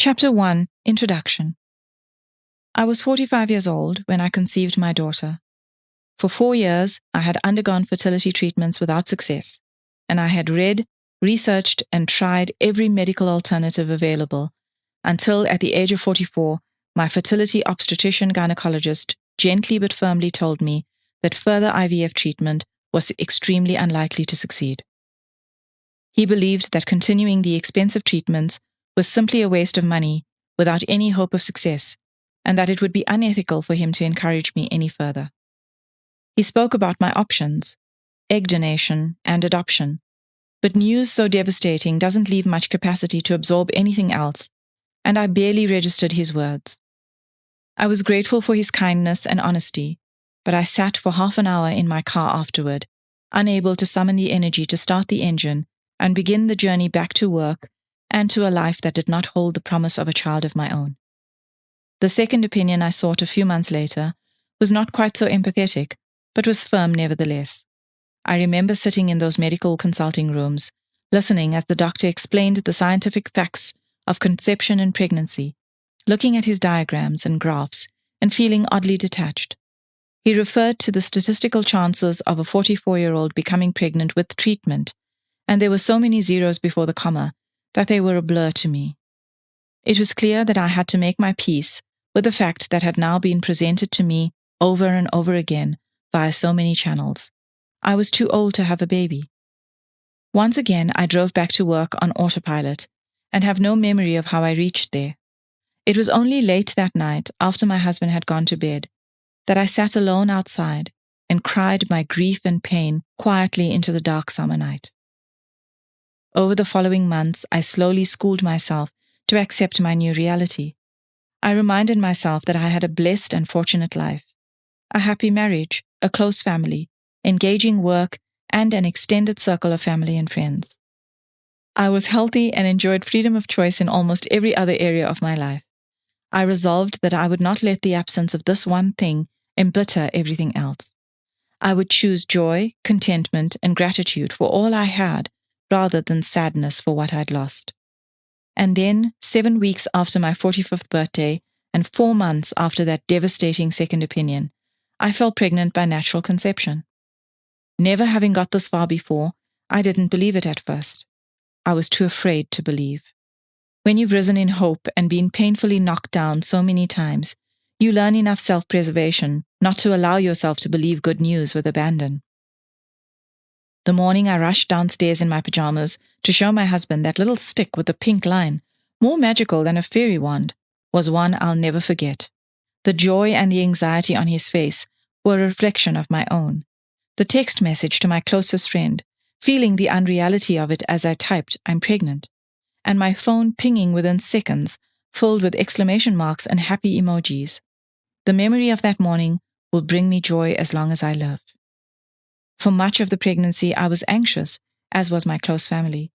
Chapter 1, Introduction. I was 45 years old when I conceived my daughter. For 4 years, I had undergone fertility treatments without success, and I had read, researched, and tried every medical alternative available until, at the age of 44, my fertility obstetrician gynecologist gently but firmly told me that further IVF treatment was extremely unlikely to succeed. He believed that continuing the expensive treatments was simply a waste of money without any hope of success, and that it would be unethical for him to encourage me any further. He spoke about my options, egg donation and adoption, but news so devastating doesn't leave much capacity to absorb anything else, and I barely registered his words. I was grateful for his kindness and honesty, but I sat for half an hour in my car afterward, unable to summon the energy to start the engine and begin the journey back to work and to a life that did not hold the promise of a child of my own. The second opinion I sought a few months later was not quite so empathetic, but was firm nevertheless. I remember sitting in those medical consulting rooms, listening as the doctor explained the scientific facts of conception and pregnancy, looking at his diagrams and graphs, and feeling oddly detached. He referred to the statistical chances of a 44-year-old becoming pregnant with treatment, and there were so many zeros before the comma that they were a blur to me. It was clear that I had to make my peace with the fact that had now been presented to me over and over again via so many channels. I was too old to have a baby. Once again, I drove back to work on autopilot and have no memory of how I reached there. It was only late that night, after my husband had gone to bed, that I sat alone outside and cried my grief and pain quietly into the dark summer night. Over the following months, I slowly schooled myself to accept my new reality. I reminded myself that I had a blessed and fortunate life, a happy marriage, a close family, engaging work, and an extended circle of family and friends. I was healthy and enjoyed freedom of choice in almost every other area of my life. I resolved that I would not let the absence of this one thing embitter everything else. I would choose joy, contentment, and gratitude for all I had, rather than sadness for what I'd lost. And then, 7 weeks after my 45th birthday, and 4 months after that devastating second opinion, I fell pregnant by natural conception. Never having got this far before, I didn't believe it at first. I was too afraid to believe. When you've risen in hope and been painfully knocked down so many times, you learn enough self-preservation not to allow yourself to believe good news with abandon. The morning I rushed downstairs in my pajamas to show my husband that little stick with the pink line, more magical than a fairy wand, was one I'll never forget. The joy and the anxiety on his face were a reflection of my own. The text message to my closest friend, feeling the unreality of it as I typed, "I'm pregnant," and my phone pinging within seconds, filled with exclamation marks and happy emojis. The memory of that morning will bring me joy as long as I live. For much of the pregnancy, I was anxious, as was my close family.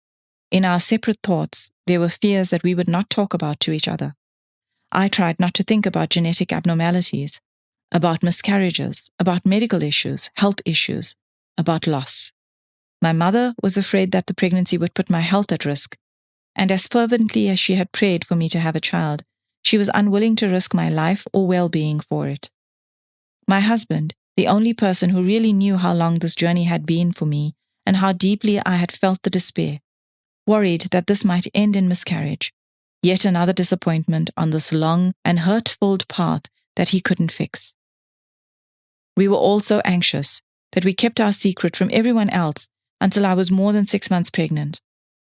In our separate thoughts, there were fears that we would not talk about to each other. I tried not to think about genetic abnormalities, about miscarriages, about medical issues, health issues, about loss. My mother was afraid that the pregnancy would put my health at risk, and as fervently as she had prayed for me to have a child, she was unwilling to risk my life or well-being for it. My husband, the only person who really knew how long this journey had been for me and how deeply I had felt the despair, worried that this might end in miscarriage, yet another disappointment on this long and hurt-filled path that he couldn't fix. We were all so anxious that we kept our secret from everyone else until I was more than 6 months pregnant,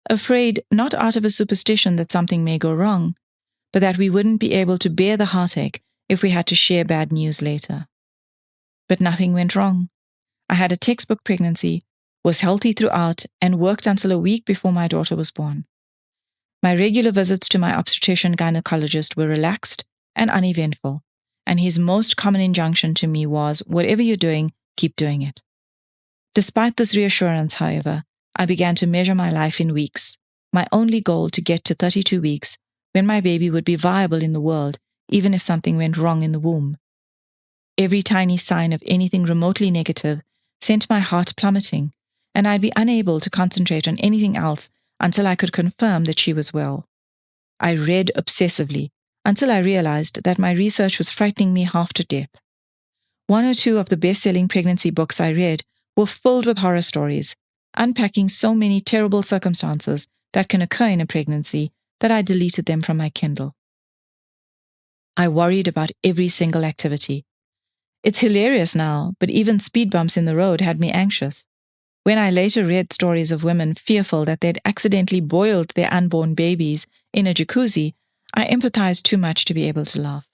afraid not out of a superstition that something may go wrong, but that we wouldn't be able to bear the heartache if we had to share bad news later. But nothing went wrong. I had a textbook pregnancy, was healthy throughout, and worked until a week before my daughter was born. My regular visits to my obstetrician gynecologist were relaxed and uneventful, and his most common injunction to me was, whatever you're doing, keep doing it. Despite this reassurance, however, I began to measure my life in weeks, my only goal to get to 32 weeks, when my baby would be viable in the world, even if something went wrong in the womb. Every tiny sign of anything remotely negative sent my heart plummeting, and I'd be unable to concentrate on anything else until I could confirm that she was well. I read obsessively until I realized that my research was frightening me half to death. One or two of the best-selling pregnancy books I read were filled with horror stories, unpacking so many terrible circumstances that can occur in a pregnancy that I deleted them from my Kindle. I worried about every single activity. It's hilarious now, but even speed bumps in the road had me anxious. When I later read stories of women fearful that they'd accidentally boiled their unborn babies in a jacuzzi, I empathized too much to be able to laugh.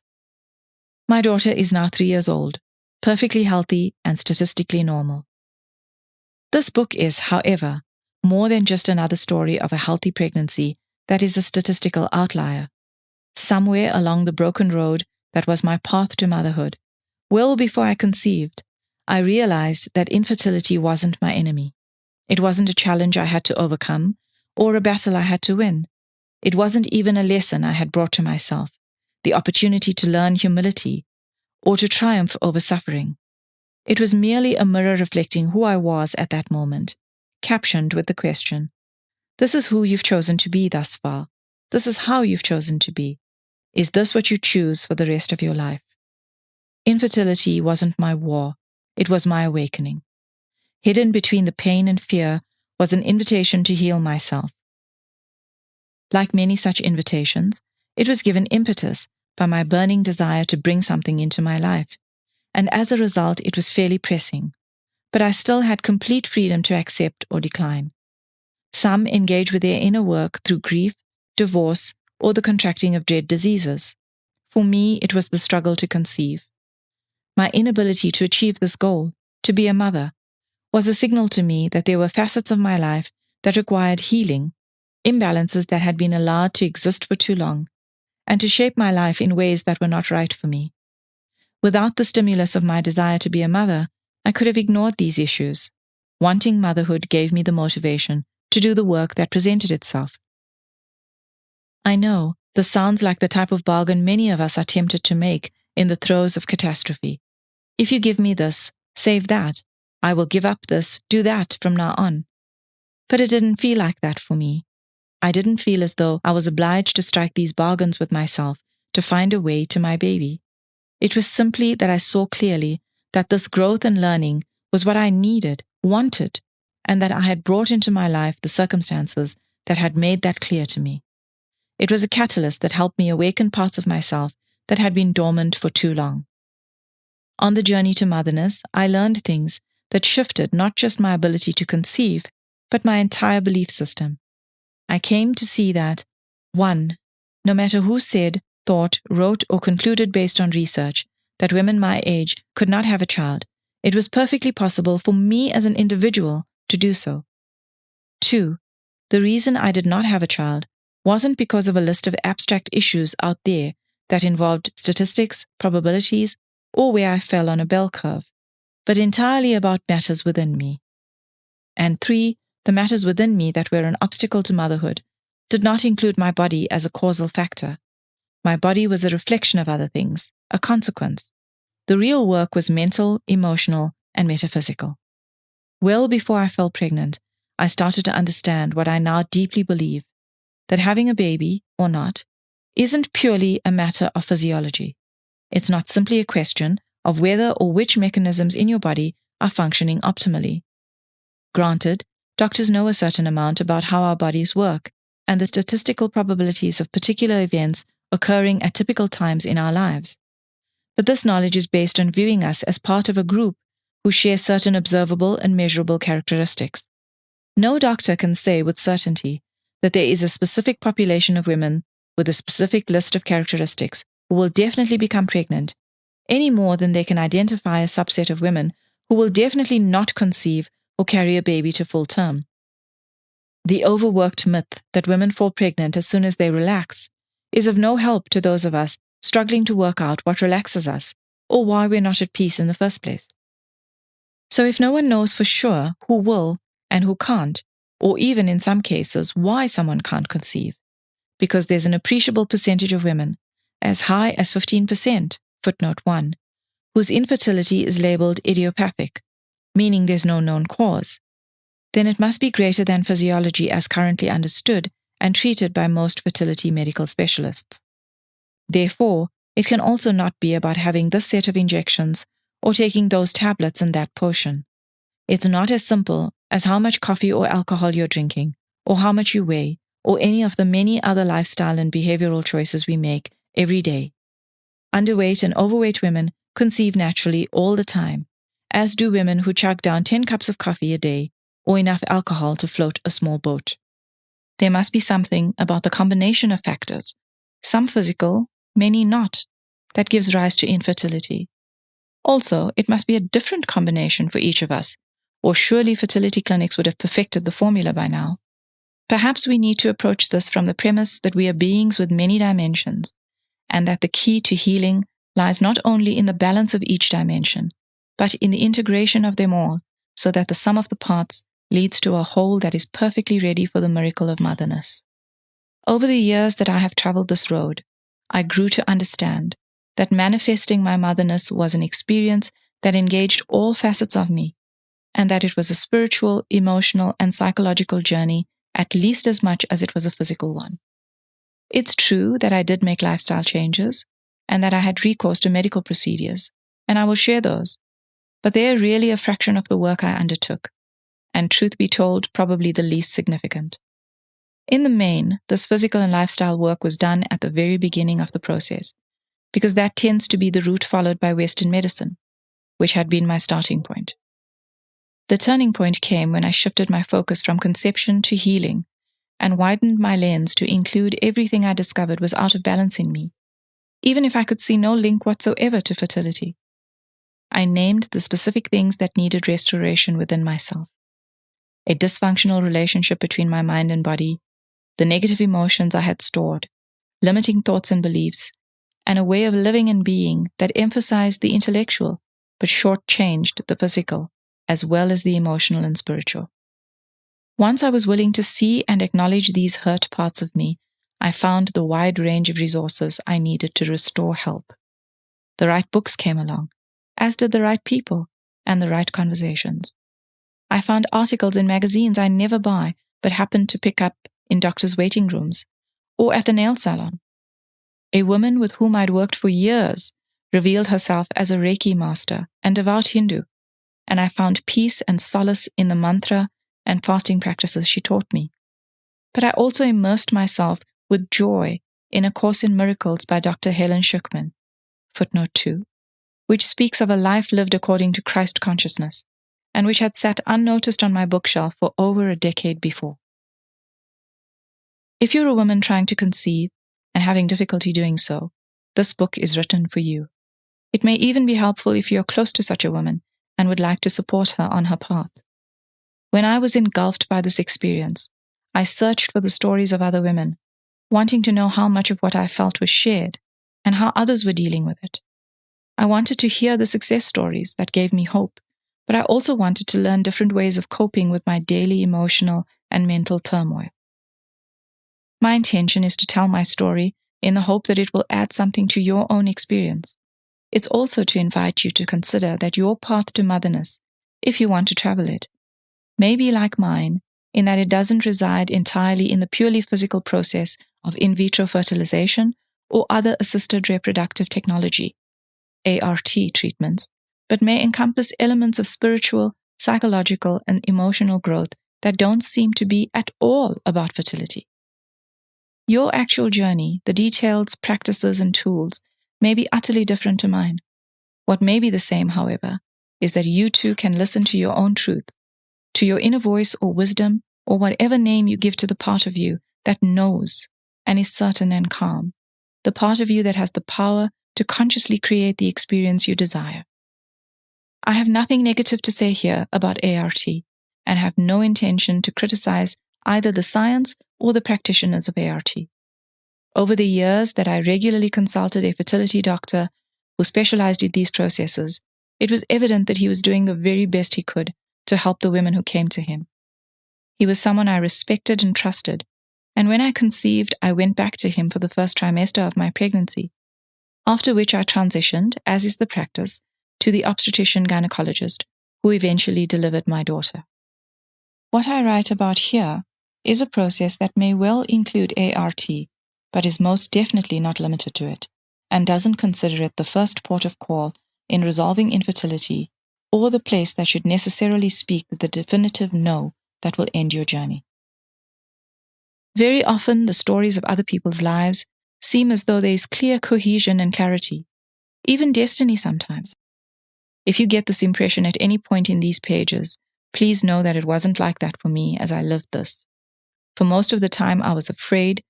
My daughter is now 3 years old, perfectly healthy and statistically normal. This book is, however, more than just another story of a healthy pregnancy that is a statistical outlier. Somewhere along the broken road that was my path to motherhood, well before I conceived, I realized that infertility wasn't my enemy. It wasn't a challenge I had to overcome or a battle I had to win. It wasn't even a lesson I had brought to myself, the opportunity to learn humility or to triumph over suffering. It was merely a mirror reflecting who I was at that moment, captioned with the question, "This is who you've chosen to be thus far. This is how you've chosen to be. Is this what you choose for the rest of your life?" Infertility wasn't my war, it was my awakening. Hidden between the pain and fear was an invitation to heal myself. Like many such invitations, it was given impetus by my burning desire to bring something into my life, and as a result it was fairly pressing, but I still had complete freedom to accept or decline. Some engage with their inner work through grief, divorce, or the contracting of dread diseases. For me, it was the struggle to conceive. My inability to achieve this goal, to be a mother, was a signal to me that there were facets of my life that required healing, imbalances that had been allowed to exist for too long, and to shape my life in ways that were not right for me. Without the stimulus of my desire to be a mother, I could have ignored these issues. Wanting motherhood gave me the motivation to do the work that presented itself. I know this sounds like the type of bargain many of us are tempted to make in the throes of catastrophe. If you give me this, save that. I will give up this, do that from now on. But it didn't feel like that for me. I didn't feel as though I was obliged to strike these bargains with myself to find a way to my baby. It was simply that I saw clearly that this growth and learning was what I needed, wanted, and that I had brought into my life the circumstances that had made that clear to me. It was a catalyst that helped me awaken parts of myself that had been dormant for too long. On the journey to motherness, I learned things that shifted not just my ability to conceive, but my entire belief system. I came to see that, 1, no matter who said, thought, wrote, or concluded based on research that women my age could not have a child, it was perfectly possible for me as an individual to do so. 2, the reason I did not have a child wasn't because of a list of abstract issues out there that involved statistics, probabilities, or where I fell on a bell curve, but entirely about matters within me. And 3, the matters within me that were an obstacle to motherhood did not include my body as a causal factor. My body was a reflection of other things, a consequence. The real work was mental, emotional, and metaphysical. Well before I fell pregnant, I started to understand what I now deeply believe, that having a baby, or not, isn't purely a matter of physiology. It's not simply a question of whether or which mechanisms in your body are functioning optimally. Granted, doctors know a certain amount about how our bodies work and the statistical probabilities of particular events occurring at typical times in our lives. But this knowledge is based on viewing us as part of a group who share certain observable and measurable characteristics. No doctor can say with certainty that there is a specific population of women with a specific list of characteristics who will definitely become pregnant, any more than they can identify a subset of women who will definitely not conceive or carry a baby to full term. The overworked myth that women fall pregnant as soon as they relax is of no help to those of us struggling to work out what relaxes us or why we're not at peace in the first place. So if no one knows for sure who will and who can't, or even in some cases why someone can't conceive, because there's an appreciable percentage of women, as high as 15%, footnote 1, whose infertility is labeled idiopathic, meaning there's no known cause, then it must be greater than physiology as currently understood and treated by most fertility medical specialists. Therefore, it can also not be about having this set of injections or taking those tablets and that potion. It's not as simple as how much coffee or alcohol you're drinking, or how much you weigh, or any of the many other lifestyle and behavioral choices we make every day. Underweight and overweight women conceive naturally all the time, as do women who chug down 10 cups of coffee a day or enough alcohol to float a small boat. There must be something about the combination of factors, some physical, many not, that gives rise to infertility. Also, it must be a different combination for each of us, or surely fertility clinics would have perfected the formula by now. Perhaps we need to approach this from the premise that we are beings with many dimensions, and that the key to healing lies not only in the balance of each dimension, but in the integration of them all, so that the sum of the parts leads to a whole that is perfectly ready for the miracle of motherness. Over the years that I have traveled this road, I grew to understand that manifesting my motherness was an experience that engaged all facets of me, and that it was a spiritual, emotional, and psychological journey at least as much as it was a physical one. It's true that I did make lifestyle changes, and that I had recourse to medical procedures, and I will share those, but they are really a fraction of the work I undertook, and truth be told, probably the least significant. In the main, this physical and lifestyle work was done at the very beginning of the process, because that tends to be the route followed by Western medicine, which had been my starting point. The turning point came when I shifted my focus from conception to healing and widened my lens to include everything I discovered was out of balance in me, even if I could see no link whatsoever to fertility. I named the specific things that needed restoration within myself: a dysfunctional relationship between my mind and body, the negative emotions I had stored, limiting thoughts and beliefs, and a way of living and being that emphasized the intellectual but shortchanged the physical, as well as the emotional and spiritual. Once I was willing to see and acknowledge these hurt parts of me, I found the wide range of resources I needed to restore health. The right books came along, as did the right people and the right conversations. I found articles in magazines I never buy but happened to pick up in doctors' waiting rooms or at the nail salon. A woman with whom I'd worked for years revealed herself as a Reiki master and devout Hindu, and I found peace and solace in the mantra and fasting practices she taught me. But I also immersed myself with joy in A Course in Miracles by Dr. Helen Schuckman, footnote 2, which speaks of a life lived according to Christ consciousness, and which had sat unnoticed on my bookshelf for over a decade before. If you're a woman trying to conceive and having difficulty doing so, this book is written for you. It may even be helpful if you're close to such a woman and would like to support her on her path. When I was engulfed by this experience, I searched for the stories of other women, wanting to know how much of what I felt was shared and how others were dealing with it. I wanted to hear the success stories that gave me hope, but I also wanted to learn different ways of coping with my daily emotional and mental turmoil. My intention is to tell my story in the hope that it will add something to your own experience. It's also to invite you to consider that your path to motherness, if you want to travel it, may be like mine in that it doesn't reside entirely in the purely physical process of in vitro fertilization or other assisted reproductive technology, ART treatments, but may encompass elements of spiritual, psychological, and emotional growth that don't seem to be at all about fertility. Your actual journey, the details, practices, and tools may be utterly different to mine. What may be the same, however, is that you too can listen to your own truth, to your inner voice or wisdom, or whatever name you give to the part of you that knows and is certain and calm, the part of you that has the power to consciously create the experience you desire. I have nothing negative to say here about ART and have no intention to criticize either the science or the practitioners of ART. Over the years that I regularly consulted a fertility doctor who specialized in these processes, it was evident that he was doing the very best he could to help the women who came to him. He was someone I respected and trusted, and when I conceived, I went back to him for the first trimester of my pregnancy, after which I transitioned, as is the practice, to the obstetrician-gynecologist, who eventually delivered my daughter. What I write about here is a process that may well include ART, but is most definitely not limited to it, and doesn't consider it the first port of call in resolving infertility or the place that should necessarily speak the definitive no that will end your journey. Very often, the stories of other people's lives seem as though there is clear cohesion and clarity, even destiny sometimes. If you get this impression at any point in these pages, please know that it wasn't like that for me as I lived this. For most of the time, I was afraid,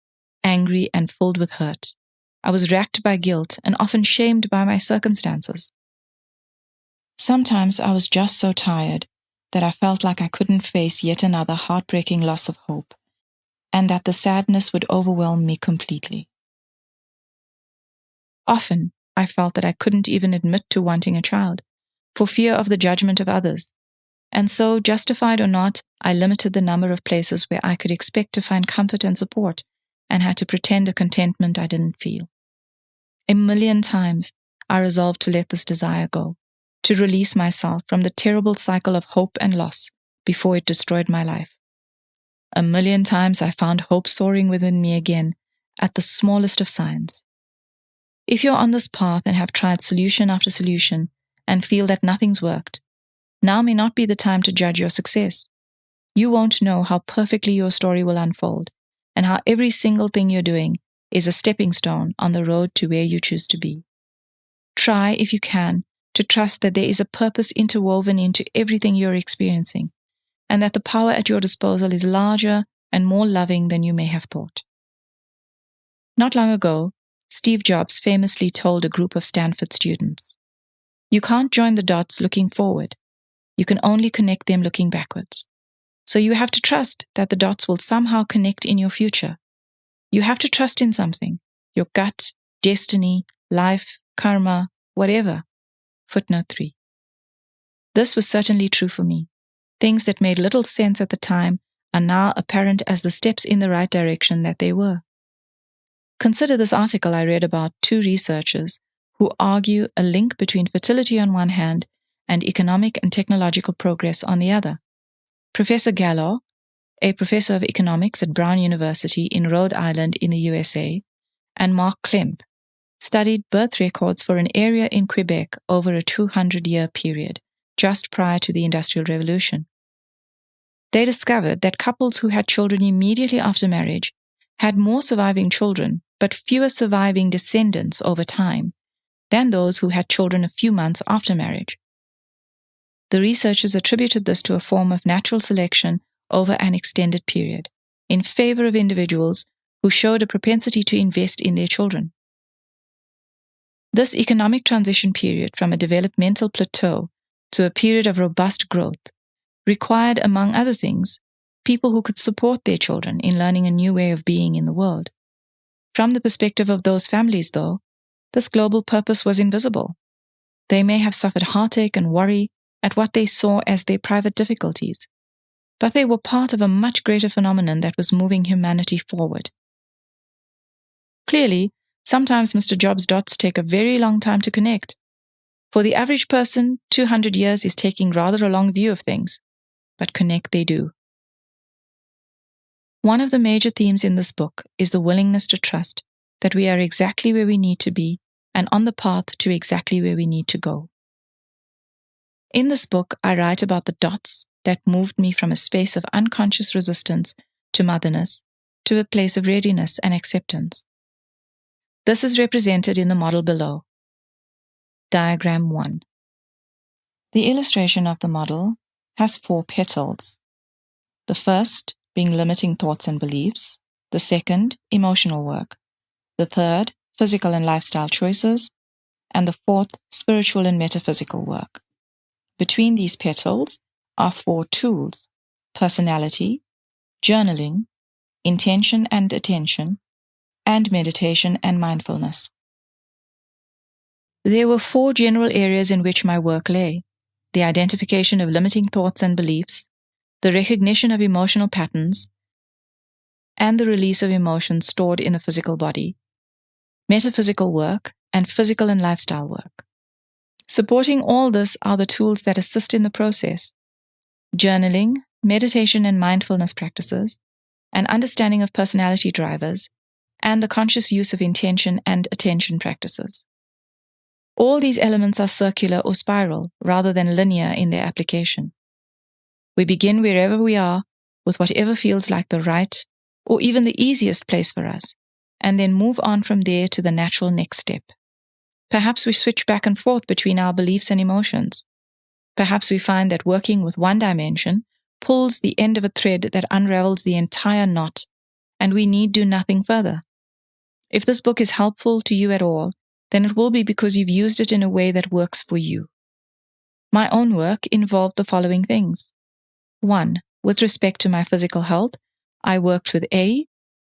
angry, and filled with hurt. I was racked by guilt and often shamed by my circumstances. Sometimes I was just so tired that I felt like I couldn't face yet another heartbreaking loss of hope, and that the sadness would overwhelm me completely. Often, I felt that I couldn't even admit to wanting a child, for fear of the judgment of others. And so, justified or not, I limited the number of places where I could expect to find comfort and support, and had to pretend a contentment I didn't feel. 1,000,000 times, I resolved to let this desire go, to release myself from the terrible cycle of hope and loss before it destroyed my life. 1,000,000 times I found hope soaring within me again at the smallest of signs. If you're on this path and have tried solution after solution and feel that nothing's worked, now may not be the time to judge your success. You won't know how perfectly your story will unfold, and how every single thing you're doing is a stepping stone on the road to where you choose to be. Try, if you can, to trust that there is a purpose interwoven into everything you're experiencing, and that the power at your disposal is larger and more loving than you may have thought. Not long ago, Steve Jobs famously told a group of Stanford students, "You can't join the dots looking forward. You can only connect them looking backwards. So you have to trust that the dots will somehow connect in your future. You have to trust in something, your gut, destiny, life, karma, whatever." Footnote 3. This was certainly true for me. Things that made little sense at the time are now apparent as the steps in the right direction that they were. Consider this article I read about two researchers who argue a link between fertility on one hand and economic and technological progress on the other. Professor Gallo, a professor of economics at Brown University in Rhode Island in the USA, and Mark Klemp studied birth records for an area in Quebec over a 200-year period, just prior to the Industrial Revolution. They discovered that couples who had children immediately after marriage had more surviving children, but fewer surviving descendants over time than those who had children a few months after marriage. The researchers attributed this to a form of natural selection over an extended period, in favor of individuals who showed a propensity to invest in their children. This economic transition period from a developmental plateau to a period of robust growth required, among other things, people who could support their children in learning a new way of being in the world. From the perspective of those families, though, this global purpose was invisible. They may have suffered heartache and worry at what they saw as their private difficulties, but they were part of a much greater phenomenon that was moving humanity forward. Clearly, sometimes Mr. Jobs' dots take a very long time to connect. For the average person, 200 years is taking rather a long view of things, but connect they do. One of the major themes in this book is the willingness to trust that we are exactly where we need to be and on the path to exactly where we need to go. In this book, I write about the dots that moved me from a space of unconscious resistance to motherness to a place of readiness and acceptance. This is represented in the model below. Diagram 1. The illustration of the model has 4 petals. The first being limiting thoughts and beliefs, the second, emotional work, the third, physical and lifestyle choices, and the fourth, spiritual and metaphysical work. Between these petals are 4 tools: personality, journaling, intention and attention, and meditation and mindfulness. There were 4 general areas in which my work lay: the identification of limiting thoughts and beliefs, the recognition of emotional patterns, and the release of emotions stored in the physical body, metaphysical work, and physical and lifestyle work. Supporting all this are the tools that assist in the process: journaling, meditation and mindfulness practices, an understanding of personality drivers, and the conscious use of intention and attention practices. All these elements are circular or spiral rather than linear in their application. We begin wherever we are with whatever feels like the right or even the easiest place for us, and then move on from there to the natural next step. Perhaps we switch back and forth between our beliefs and emotions. Perhaps we find that working with one dimension pulls the end of a thread that unravels the entire knot, and we need do nothing further. If this book is helpful to you at all, then it will be because you've used it in a way that works for you. My own work involved the following things. 1. With respect to my physical health, I worked with a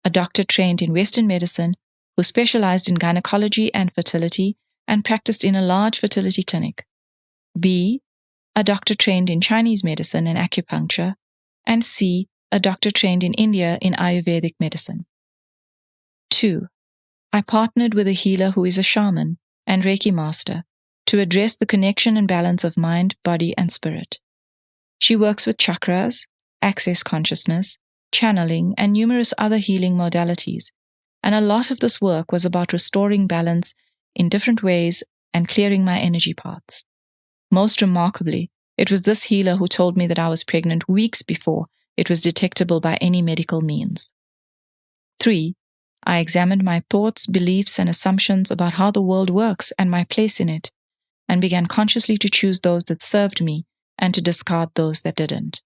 doctor trained in Western medicine who specialized in gynecology and fertility and practiced in a large fertility clinic. B. A doctor trained in Chinese medicine and acupuncture. And C. A doctor trained in India in Ayurvedic medicine. 2. I partnered with a healer who is a shaman and Reiki master to address the connection and balance of mind, body, and spirit. She works with chakras, access consciousness, channeling, and numerous other healing modalities, and a lot of this work was about restoring balance in different ways and clearing my energy paths. Most remarkably, it was this healer who told me that I was pregnant weeks before it was detectable by any medical means. 3. I examined my thoughts, beliefs, and assumptions about how the world works and my place in it, and began consciously to choose those that served me and to discard those that didn't.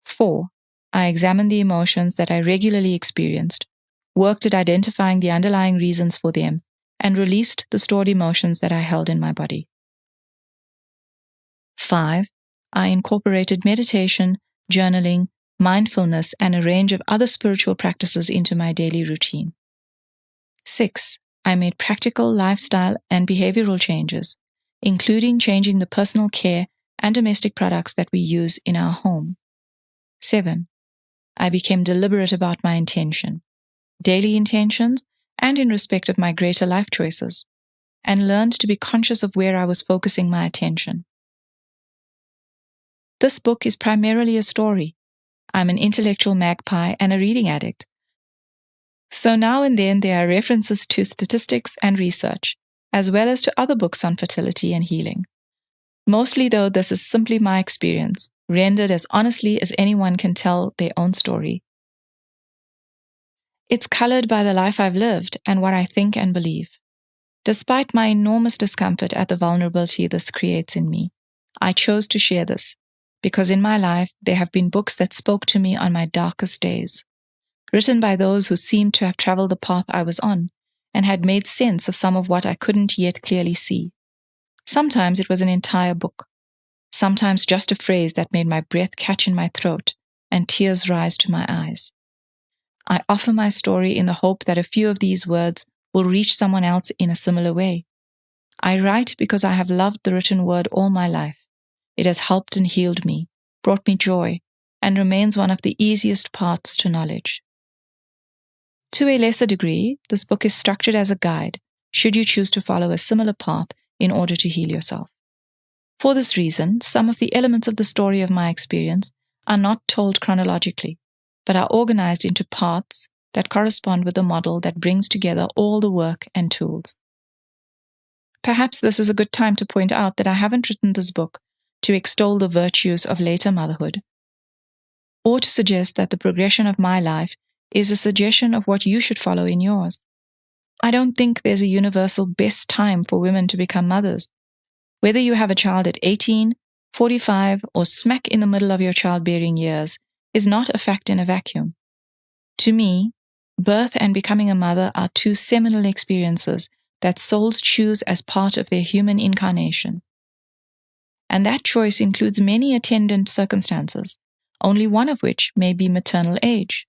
4. I examined the emotions that I regularly experienced, worked at identifying the underlying reasons for them, and released the stored emotions that I held in my body. 5. I incorporated meditation, journaling, mindfulness, and a range of other spiritual practices into my daily routine. 6. I made practical lifestyle and behavioral changes, including changing the personal care and domestic products that we use in our home. 7. I became deliberate about my intention, daily intentions, and in respect of my greater life choices, and learned to be conscious of where I was focusing my attention. This book is primarily a story. I'm an intellectual magpie and a reading addict. So now and then there are references to statistics and research, as well as to other books on fertility and healing. Mostly, though, this is simply my experience, rendered as honestly as anyone can tell their own story. It's colored by the life I've lived and what I think and believe. Despite my enormous discomfort at the vulnerability this creates in me, I chose to share this, because in my life there have been books that spoke to me on my darkest days, written by those who seemed to have traveled the path I was on and had made sense of some of what I couldn't yet clearly see. Sometimes it was an entire book, sometimes just a phrase that made my breath catch in my throat and tears rise to my eyes. I offer my story in the hope that a few of these words will reach someone else in a similar way. I write because I have loved the written word all my life. It has helped and healed me, brought me joy, and remains one of the easiest paths to knowledge. To a lesser degree, this book is structured as a guide, should you choose to follow a similar path in order to heal yourself. For this reason, some of the elements of the story of my experience are not told chronologically, but are organized into parts that correspond with the model that brings together all the work and tools. Perhaps this is a good time to point out that I haven't written this book to extol the virtues of later motherhood, or to suggest that the progression of my life is a suggestion of what you should follow in yours. I don't think there's a universal best time for women to become mothers. Whether you have a child at 18, 45, or smack in the middle of your childbearing years is not a fact in a vacuum. To me, birth and becoming a mother are two seminal experiences that souls choose as part of their human incarnation. And that choice includes many attendant circumstances, only one of which may be maternal age.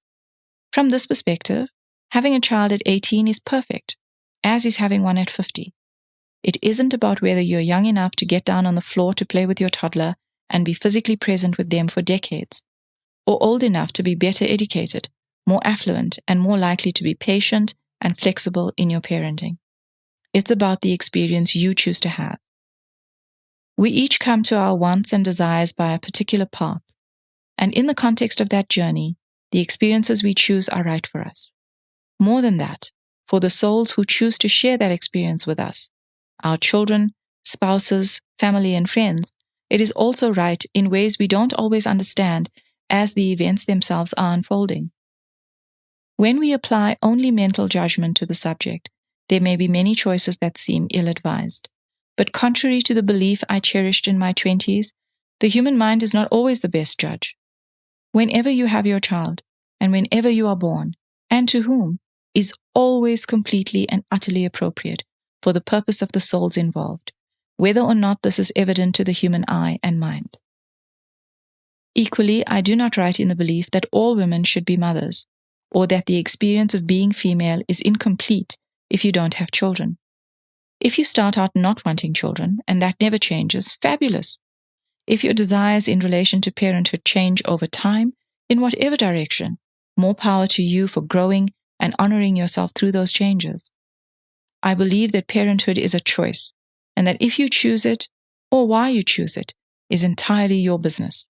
From this perspective, having a child at 18 is perfect, as is having one at 50. It isn't about whether you're young enough to get down on the floor to play with your toddler and be physically present with them for decades, or old enough to be better educated, more affluent, and more likely to be patient and flexible in your parenting. It's about the experience you choose to have. We each come to our wants and desires by a particular path, and in the context of that journey, the experiences we choose are right for us. More than that, for the souls who choose to share that experience with us, our children, spouses, family, and friends, it is also right in ways we don't always understand as the events themselves are unfolding. When we apply only mental judgment to the subject, there may be many choices that seem ill-advised. But contrary to the belief I cherished in my 20s, the human mind is not always the best judge. Whenever you have your child, and whenever you are born, and to whom, is always completely and utterly appropriate for the purpose of the souls involved, whether or not this is evident to the human eye and mind. Equally, I do not write in the belief that all women should be mothers, or that the experience of being female is incomplete if you don't have children. If you start out not wanting children, and that never changes, fabulous. If your desires in relation to parenthood change over time, in whatever direction, more power to you for growing and honoring yourself through those changes. I believe that parenthood is a choice, and that if you choose it, or why you choose it, is entirely your business.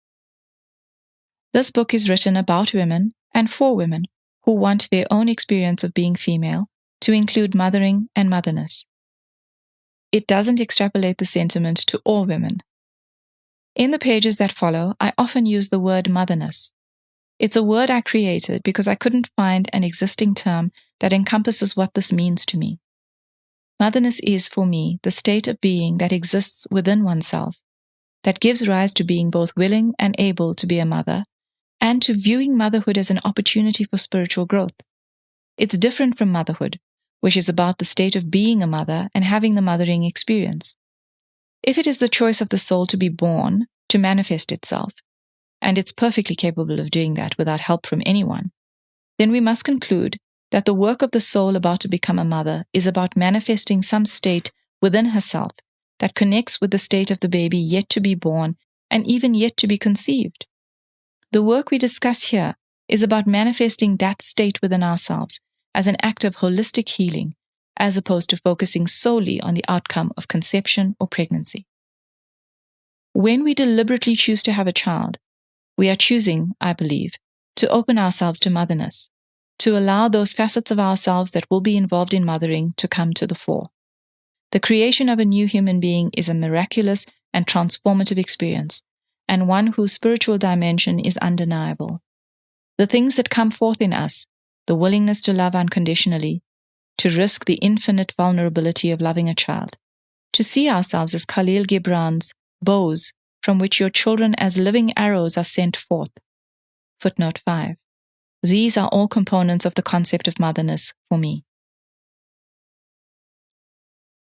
This book is written about women and for women who want their own experience of being female to include mothering and motherness. It doesn't extrapolate the sentiment to all women. In the pages that follow, I often use the word motherness. It's a word I created because I couldn't find an existing term that encompasses what this means to me. Motherness is, for me, the state of being that exists within oneself, that gives rise to being both willing and able to be a mother, and to viewing motherhood as an opportunity for spiritual growth. It's different from motherhood, which is about the state of being a mother and having the mothering experience. If it is the choice of the soul to be born, to manifest itself, and it's perfectly capable of doing that without help from anyone, then we must conclude that the work of the soul about to become a mother is about manifesting some state within herself that connects with the state of the baby yet to be born and even yet to be conceived. The work we discuss here is about manifesting that state within ourselves as an act of holistic healing, as opposed to focusing solely on the outcome of conception or pregnancy. When we deliberately choose to have a child, we are choosing, I believe, to open ourselves to motherness, to allow those facets of ourselves that will be involved in mothering to come to the fore. The creation of a new human being is a miraculous and transformative experience, and one whose spiritual dimension is undeniable. The things that come forth in us, the willingness to love unconditionally, to risk the infinite vulnerability of loving a child, to see ourselves as Khalil Gibran's bows from which your children as living arrows are sent forth. Footnote 5. These are all components of the concept of motherness for me.